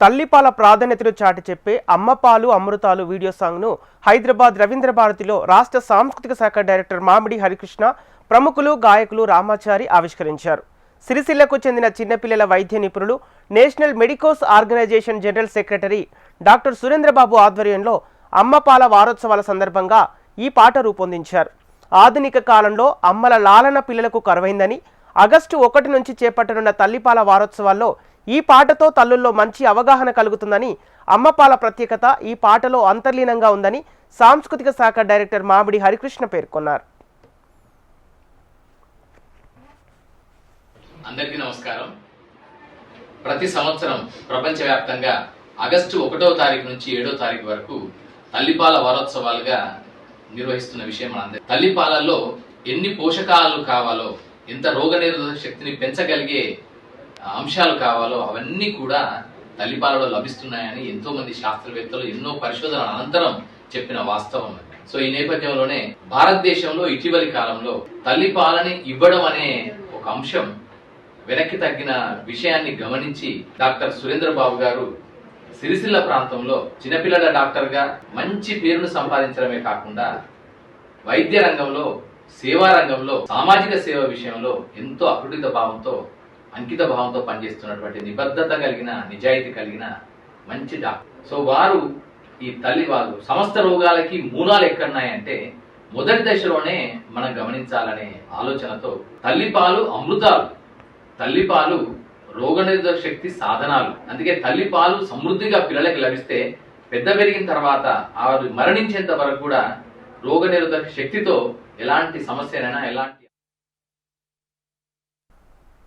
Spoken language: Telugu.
తల్లిపాల ప్రాధాన్యతను చాటి చెప్పే అమ్మపాలు అమృతాలు వీడియో సాంగ్ను హైదరాబాద్ రవీంద్ర భారతిలో రాష్ట్ర సాంస్కృతిక శాఖ డైరెక్టర్ మామిడి హరికృష్ణ, ప్రముఖులు, గాయకులు రామాచారి ఆవిష్కరించారు. సిరిసిల్లకు చెందిన చిన్నపిల్లల వైద్య నిపుణులు, national medicos organisation general secretary doctor Surendrababu ఆధ్వర్యంలో అమ్మపాల వారోత్సవాల సందర్భంగా ఈ పాట రూపొందించారు. ఆధునిక కాలంలో అమ్మల లాలన పిల్లలకు కరువైందని, ఆగస్టు 1 నుంచి చేపట్టనున్న తల్లిపాల వారోత్సవాల్లో ఈ పాటతో తల్లుల్లో మంచి అవగాహన కలుగుతుందని, అమ్మపాల ప్రత్యేకత ఈ పాటలో అంతర్లీనంగా ఉందని సాంస్కృతిక శాఖ డైరెక్టర్ మామిడి హరికృష్ణ పేర్కొన్నారు. అందరికీ నమస్కారం. ప్రతి సంవత్సరం ప్రపంచవ్యాప్తంగా ఆగస్టు 1వ తారీఖు నుంచి 7వ తారీఖు వరకు తల్లిపాల వారోత్సవాలుగా నిర్వహిస్తున్న విషయం మనందరికీ. తల్లిపాలలో ఎన్ని పోషకాలు కావాలో, ఎంత రోగనిరోధక శక్తిని పెంచగలిగే అంశాలు కావాలో అవన్నీ కూడా తల్లిపాలలో లభిస్తున్నాయని ఎంతో మంది శాస్త్రవేత్తలు ఎన్నో పరిశోధనల అనంతరం చెప్పిన వాస్తవం. సో ఈ నేపథ్యంలోనే భారతదేశంలో ఇటీవలి కాలంలో తల్లిపాలని ఇవ్వడం అనే ఒక అంశం వెనక్కి తగ్గిన విషయాన్ని గమనించి డాక్టర్ సురేంద్రబాబు గారు సిరిసిల్ల ప్రాంతంలో చిన్నపిల్లల డాక్టర్గా మంచి పేరును సంపాదించడమే కాకుండా వైద్య రంగంలో, సేవా రంగంలో, సామాజిక సేవ విషయంలో ఎంతో అకృత భావంతో, అంకిత భావంతో పనిచేస్తున్నటువంటి నిబద్ధత కలిగిన, నిజాయితీ కలిగిన మంచి డాక్టర్. సో వారు ఈ వాళ్ళు సమస్త రోగాలకి మూలాలు ఎక్కడున్నాయంటే మొదటి దశలోనే మనం గమనించాలనే ఆలోచనతో తల్లిపాలు అమృతాలు, తల్లిపాలు రోగనిరోధక శక్తి సాధనాలు. అందుకే తల్లిపాలు సమృద్ధిగా పిల్లలకి లభిస్తే పెద్ద పెరిగిన తర్వాత వారు మరణించేంత వరకు కూడా రోగనిరోధక శక్తితో ఎలాంటి సమస్యనైనా, ఎలాంటి